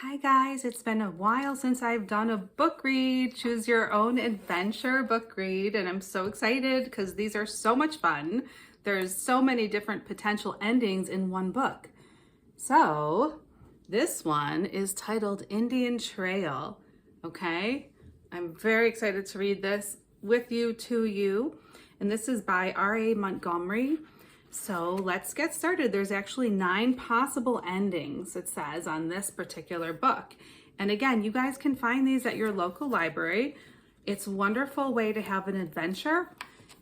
Hi guys, it's been a while since I've done a book read, choose your own adventure book read, and I'm so excited because these are so much fun. There's so many different potential endings in one book. So this one is titled Indian Trail, okay? I'm very excited to read this with you, to you, and this is by R.A. Montgomery. So let's get started. There's actually 9 possible endings, it says, on this particular book. And again, you guys can find these at your local library. It's a wonderful way to have an adventure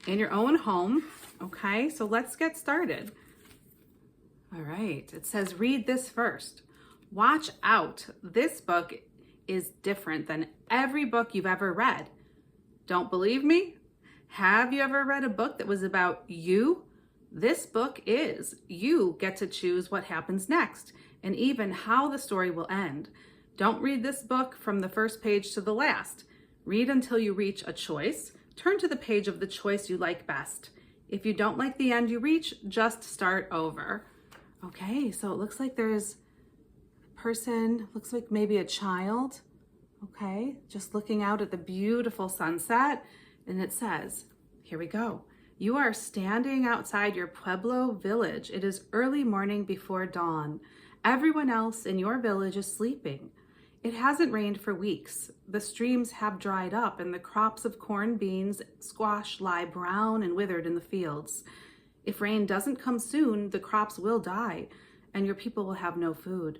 in your own home. Okay, so let's get started. All right, it says, read this first. Watch out. This book is different than every book you've ever read. Don't believe me? Have you ever read a book that was about you? This book is. You get to choose what happens next and even how the story will end. Don't read this book from the first page to the last. Read until you reach a choice. Turn to the page of the choice you like best. If you don't like the end you reach, just start over. Okay, so it looks like there's a person, looks like maybe a child. Okay, just looking out at the beautiful sunset. And it says, here we go. You are standing outside your Pueblo village. It is early morning before dawn. Everyone else in your village is sleeping. It hasn't rained for weeks. The streams have dried up and the crops of corn, beans, squash lie brown and withered in the fields. If rain doesn't come soon, the crops will die and your people will have no food.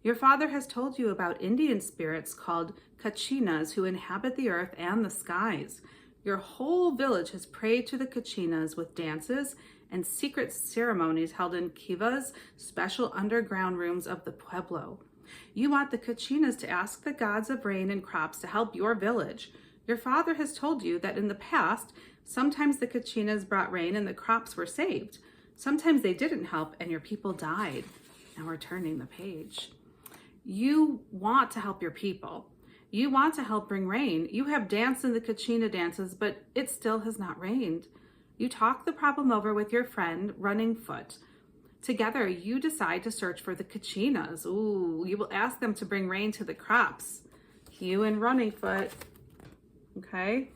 Your father has told you about Indian spirits called Kachinas who inhabit the earth and the skies. Your whole village has prayed to the Kachinas with dances and secret ceremonies held in kivas, special underground rooms of the Pueblo. You want the Kachinas to ask the gods of rain and crops to help your village. Your father has told you that in the past, sometimes the Kachinas brought rain and the crops were saved. Sometimes they didn't help and your people died. Now we're turning the page. You want to help your people. You want to help bring rain. You have danced in the Kachina dances, but it still has not rained. You talk the problem over with your friend, Running Foot. Together, you decide to search for the Kachinas. Ooh, you will ask them to bring rain to the crops. You and Running Foot. Okay.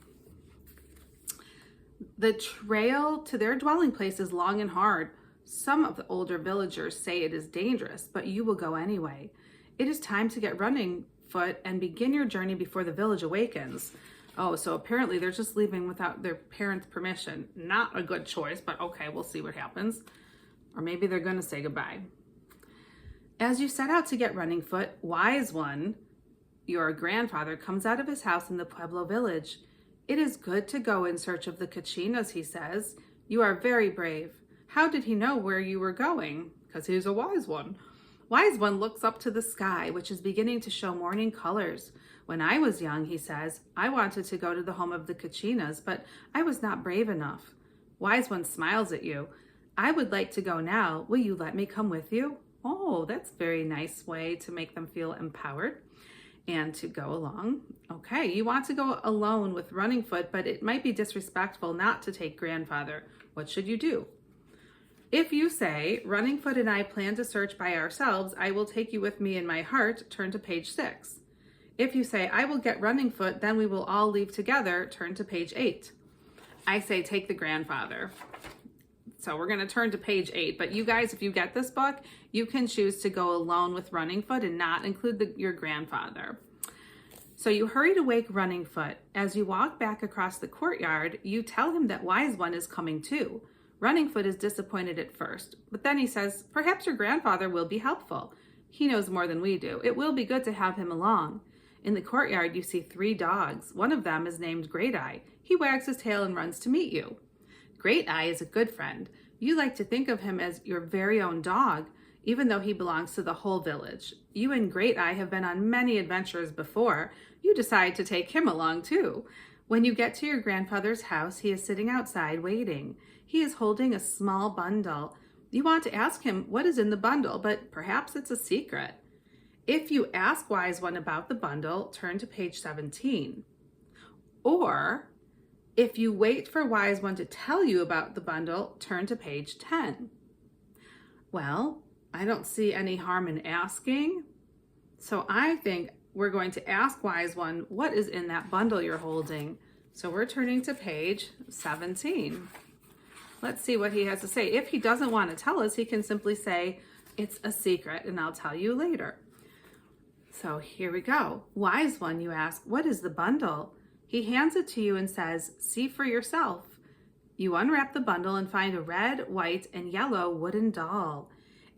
The trail to their dwelling place is long and hard. Some of the older villagers say it is dangerous, but you will go anyway. It is time to get Running Foot and begin your journey before the village awakens. Oh, so apparently they're just leaving without their parents' permission. Not a good choice, but okay, we'll see what happens. Or maybe they're going to say goodbye. As you set out to get Running Foot, Wise One, your grandfather, comes out of his house in the Pueblo village. It is good to go in search of the Kachinas, he says. You are very brave. How did he know where you were going? Because he's a wise one. Wise One looks up to the sky, which is beginning to show morning colors. When I was young, he says, I wanted to go to the home of the Kachinas, but I was not brave enough. Wise One smiles at you. I would like to go now. Will you let me come with you? Oh, that's a very nice way to make them feel empowered and to go along. Okay, you want to go alone with Running Foot, but it might be disrespectful not to take grandfather. What should you do? If you say, Running Foot and I plan to search by ourselves, I will take you with me in my heart, turn to page 6. If you say, I will get Running Foot, then we will all leave together, turn to page 8. I say, take the grandfather. So we're going to turn to page 8. But you guys, if you get this book, you can choose to go alone with Running Foot and not include your grandfather. So you hurry to wake Running Foot. As you walk back across the courtyard, you tell him that Wise One is coming too. Running Foot is disappointed at first, but then he says, perhaps your grandfather will be helpful. He knows more than we do. It will be good to have him along. In the courtyard, you see 3 dogs. One of them is named Great Eye. He wags his tail and runs to meet you. Great Eye is a good friend. You like to think of him as your very own dog, even though he belongs to the whole village. You and Great Eye have been on many adventures before. You decide to take him along too. When you get to your grandfather's house, he is sitting outside waiting. He is holding a small bundle. You want to ask him what is in the bundle, but perhaps it's a secret. If you ask Wise One about the bundle, turn to page 17. Or if you wait for Wise One to tell you about the bundle, turn to page 10. Well, I don't see any harm in asking. So I think we're going to ask Wise One, what is in that bundle you're holding? So we're turning to page 17. Let's see what he has to say. If he doesn't want to tell us, he can simply say, it's a secret and I'll tell you later. So here we go. Wise One, you ask, what is the bundle? He hands it to you and says, see for yourself. You unwrap the bundle and find a red, white, and yellow wooden doll.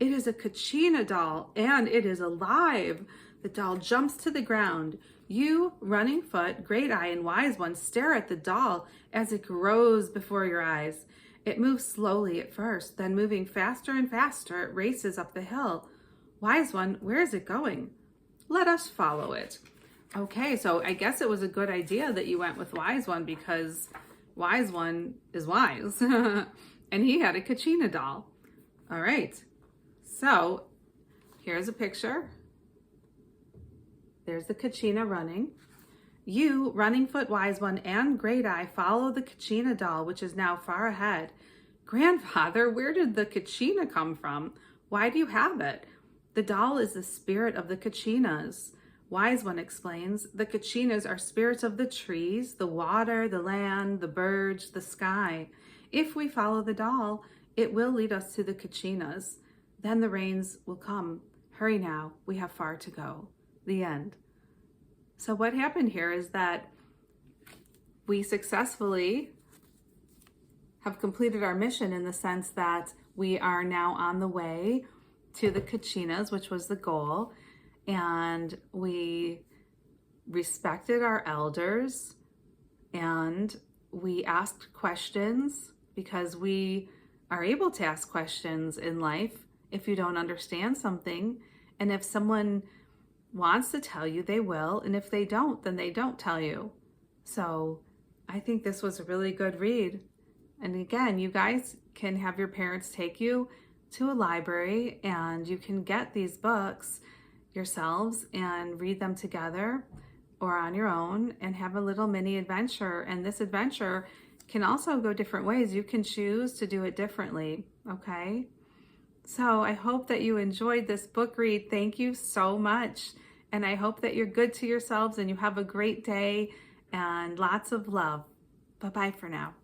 It is a Kachina doll and it is alive. The doll jumps to the ground. You, Running Foot, Great Eye, and Wise One stare at the doll as it grows before your eyes. It moves slowly at first, then moving faster and faster, it races up the hill. Wise One, where is it going? Let us follow it. Okay, so I guess it was a good idea that you went with Wise One because Wise One is wise. And he had a Kachina doll. All right, so here's a picture. There's the Kachina running. You, Running Foot, Wise One, and Great Eye follow the Kachina doll, which is now far ahead. Grandfather, where did the Kachina come from? Why do you have it? The doll is the spirit of the Kachinas. Wise One explains, the Kachinas are spirits of the trees, the water, the land, the birds, the sky. If we follow the doll, it will lead us to the Kachinas. Then the rains will come. Hurry now, we have far to go. The end. So what happened here is that we successfully have completed our mission in the sense that we are now on the way to the Kachinas, which was the goal, and we respected our elders and we asked questions because we are able to ask questions in life if you don't understand something. And if someone wants to tell you, they will, and if they don't, then they don't tell you. So I think this was a really good read. And again, you guys can have your parents take you to a library and you can get these books yourselves and read them together or on your own and have a little mini adventure. And this adventure can also go different ways. You can choose to do it differently, okay? So I hope that you enjoyed this book read. Thank you so much. And I hope that you're good to yourselves and you have a great day and lots of love. Bye-bye for now.